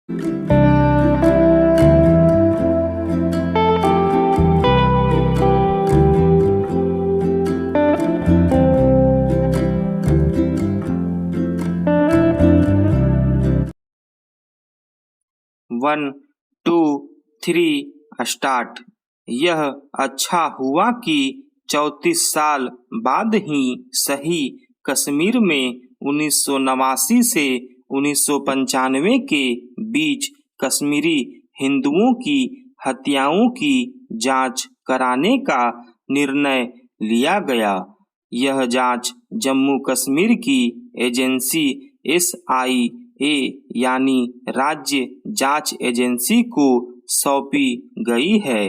1, 2, 3 start. यह अच्छा हुआ कि 34 साल बाद ही सही कश्मीर में 1989 से 1995 के बीच कश्मीरी हिंदुओं की हत्याओं की जांच कराने का निर्णय लिया गया। यह जांच जम्मू कश्मीर की एजेंसी SIA यानी राज्य जांच एजेंसी को सौंपी गई है।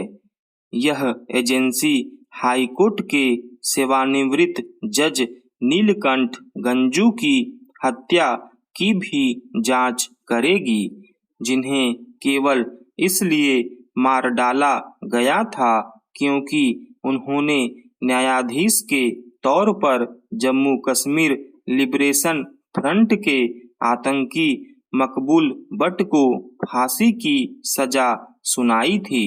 यह एजेंसी हाईकोर्ट के सेवानिवृत्त जज नीलकंठ गंजू की हत्या की भी जांच करेगी, जिन्हें केवल इसलिए मार डाला गया था क्योंकि उन्होंने न्यायाधीश के तौर पर जम्मू कश्मीर लिबरेशन फ्रंट के आतंकी मकबूल बट को फांसी की सजा सुनाई थी।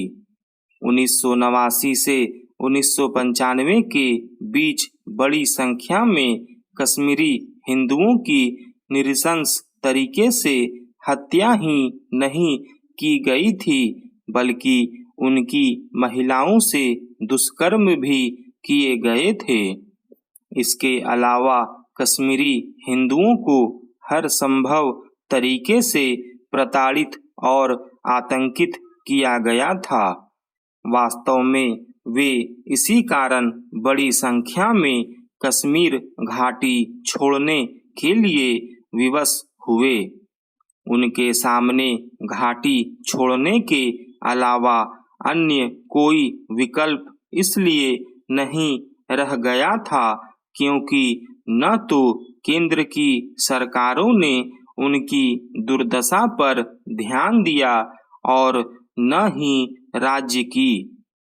1989 से 1995 के बीच बड़ी संख्या में कश्मीरी हिंदुओं की नृशंस तरीके से हत्या ही नहीं की गई थी, बल्कि उनकी महिलाओं से दुष्कर्म भी किए गए थे। इसके अलावा कश्मीरी हिंदुओं को हर संभव तरीके से प्रताड़ित और आतंकित किया गया था। वास्तव में वे इसी कारण बड़ी संख्या में कश्मीर घाटी छोड़ने के लिए विवश हुए। उनके सामने घाटी छोड़ने के अलावा अन्य कोई विकल्प इसलिए नहीं रह गया था क्योंकि न तो केंद्र की सरकारों ने उनकी दुर्दशा पर ध्यान दिया और न ही राज्य की।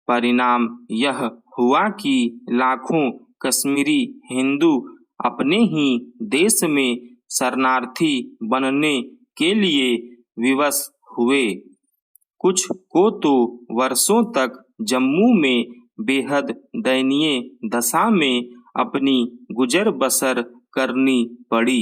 परिणाम यह हुआ कि लाखों कश्मीरी हिंदू अपने ही देश में शरणार्थी बनने के लिए विवश हुए। कुछ को तो वर्षों तक जम्मू में बेहद दयनीय दशा में अपनी गुजर बसर करनी पड़ी।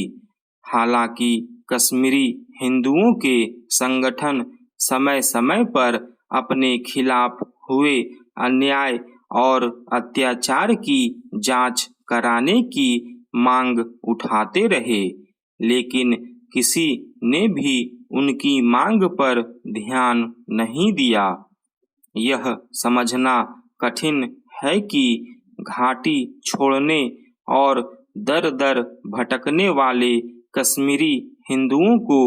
हालांकि कश्मीरी हिंदुओं के संगठन समय समय पर अपने खिलाफ हुए अन्याय और अत्याचार की जांच कराने की मांग उठाते रहे, लेकिन किसी ने भी उनकी मांग पर ध्यान नहीं दिया। यह समझना कठिन है कि घाटी छोड़ने और दर दर भटकने वाले कश्मीरी हिंदुओं को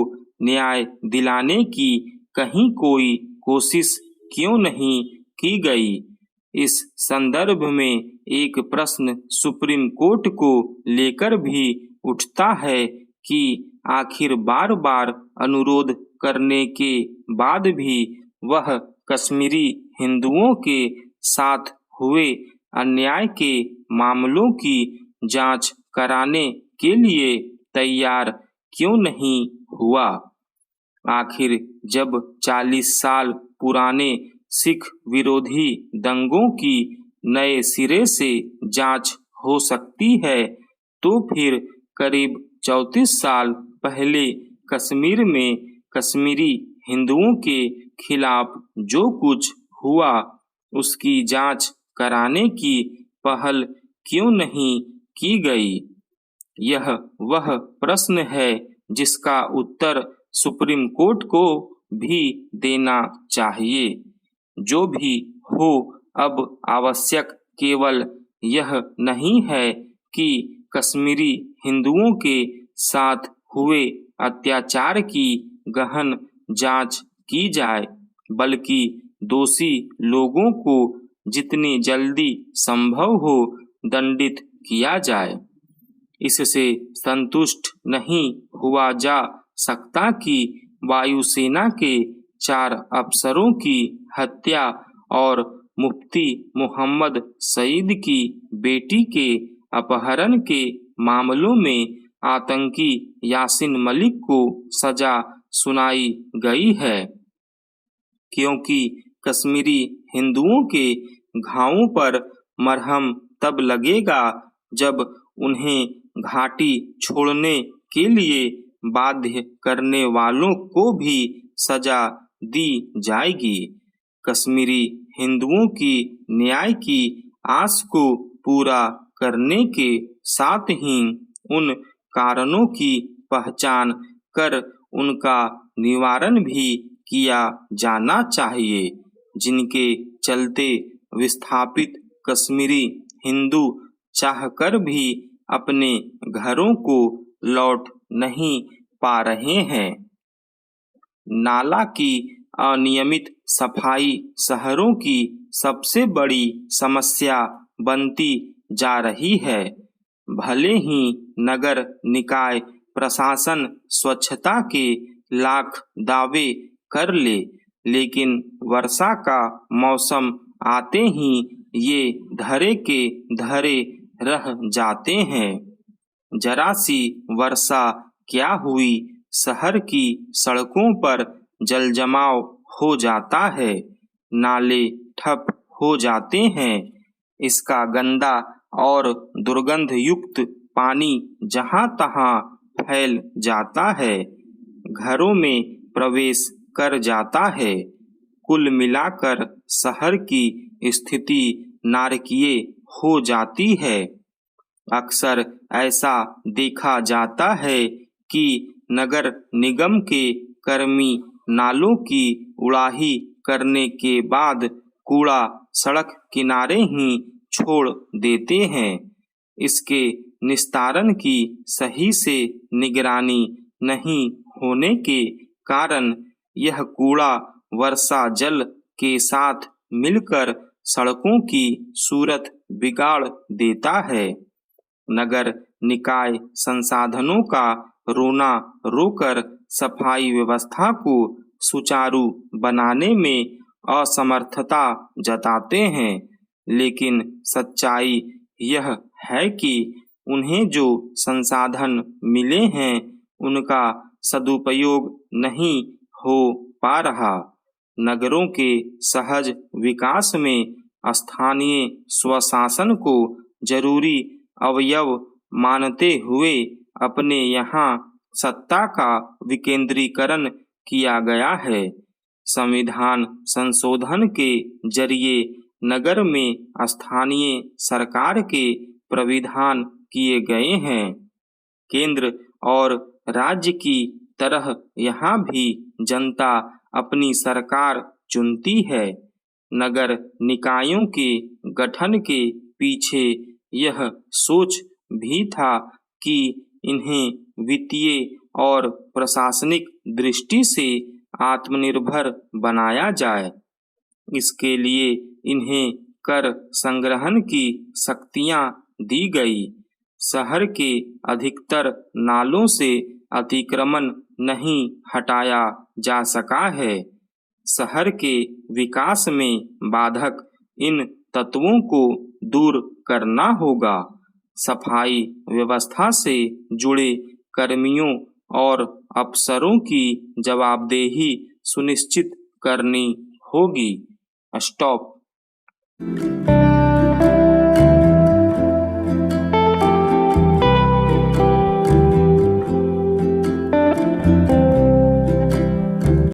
न्याय दिलाने की कहीं कोई कोशिश क्यों नहीं की गई। इस संदर्भ में एक प्रश्न सुप्रीम कोर्ट को लेकर भी उठता है कि आखिर बार बार अनुरोध करने के बाद भी वह कश्मीरी हिंदुओं के साथ हुए अन्याय के मामलों की जांच कराने के लिए तैयार क्यों नहीं हुआ। आखिर जब 40 साल पुराने सिख विरोधी दंगों की नए सिरे से जांच हो सकती है, तो फिर करीब 34 साल पहले कश्मीर में कश्मीरी हिंदुओं के खिलाफ जो कुछ हुआ उसकी जांच कराने की पहल क्यों नहीं की गई। यह वह प्रश्न है जिसका उत्तर सुप्रीम कोर्ट को भी देना चाहिए। जो भी हो, अब आवश्यक केवल यह नहीं है कि कश्मीरी हिंदुओं के साथ हुए अत्याचार की गहन जांच की जाए, बल्कि दोषी लोगों को जितनी जल्दी संभव हो दंडित किया जाए। इससे संतुष्ट नहीं हुआ जा सकता कि वायुसेना के 4 अफसरों की हत्या और मुफ्ती मोहम्मद सईद की बेटी के अपहरण के मामलों में आतंकी यासीन मलिक को सजा सुनाई गई है, क्योंकि कश्मीरी हिंदुओं के घावों पर मरहम तब लगेगा जब उन्हें घाटी छोड़ने के लिए बाध्य करने वालों को भी सजा दी जाएगी। कश्मीरी हिंदुओं की न्याय की आस को पूरा करने के साथ ही उन कारणों की पहचान कर उनका निवारण भी किया जाना चाहिए जिनके चलते विस्थापित कश्मीरी हिंदू चाहकर भी अपने घरों को लौट नहीं पा रहे हैं। नाला की अनियमित सफाई शहरों की सबसे बड़ी समस्या बनती जा रही है। भले ही नगर निकाय प्रशासन स्वच्छता के लाख दावे कर ले, लेकिन वर्षा का मौसम आते ही ये धरे के धरे रह जाते हैं। जरा सी वर्षा क्या हुई, शहर की सड़कों पर जलजमाव हो जाता है, नाले ठप हो जाते हैं। इसका गंदा और दुर्गंध युक्त पानी जहां तहां फैल जाता है, घरों में प्रवेश कर जाता है। कुल मिलाकर शहर की स्थिति नारकीय हो जाती है। अक्सर ऐसा देखा जाता है कि नगर निगम के कर्मी नालों की उड़ाही करने के बाद कूड़ा सड़क किनारे ही छोड़ देते हैं। इसके निस्तारण की सही से निगरानी नहीं होने के कारण यह कूड़ा वर्षा जल के साथ मिलकर सड़कों की सूरत बिगाड़ देता है। नगर निकाय संसाधनों का रोना रोकर सफाई व्यवस्था को सुचारू बनाने में असमर्थता जताते हैं, लेकिन सच्चाई यह है कि उन्हें जो संसाधन मिले हैं उनका सदुपयोग नहीं हो पा रहा। नगरों के सहज विकास में स्थानीय स्वशासन को जरूरी अवयव मानते हुए अपने यहाँ सत्ता का विकेंद्रीकरण किया गया है। संविधान संशोधन के जरिए नगर में स्थानीय सरकार के प्राविधान किए गए हैं। केंद्र और राज्य की तरह यहाँ भी जनता अपनी सरकार चुनती है। नगर निकायों के गठन के पीछे यह सोच भी था कि इन्हें वित्तीय और प्रशासनिक दृष्टि से आत्मनिर्भर बनाया जाए। इसके लिए इन्हें कर संग्रहण की शक्तियां दी गई। शहर के अधिकतर नालों से अतिक्रमण नहीं हटाया जा सका है। शहर के विकास में बाधक इन तत्वों को दूर करना होगा। सफाई व्यवस्था से जुड़े कर्मियों और अफसरों की जवाबदेही सुनिश्चित करनी होगी। स्टॉप।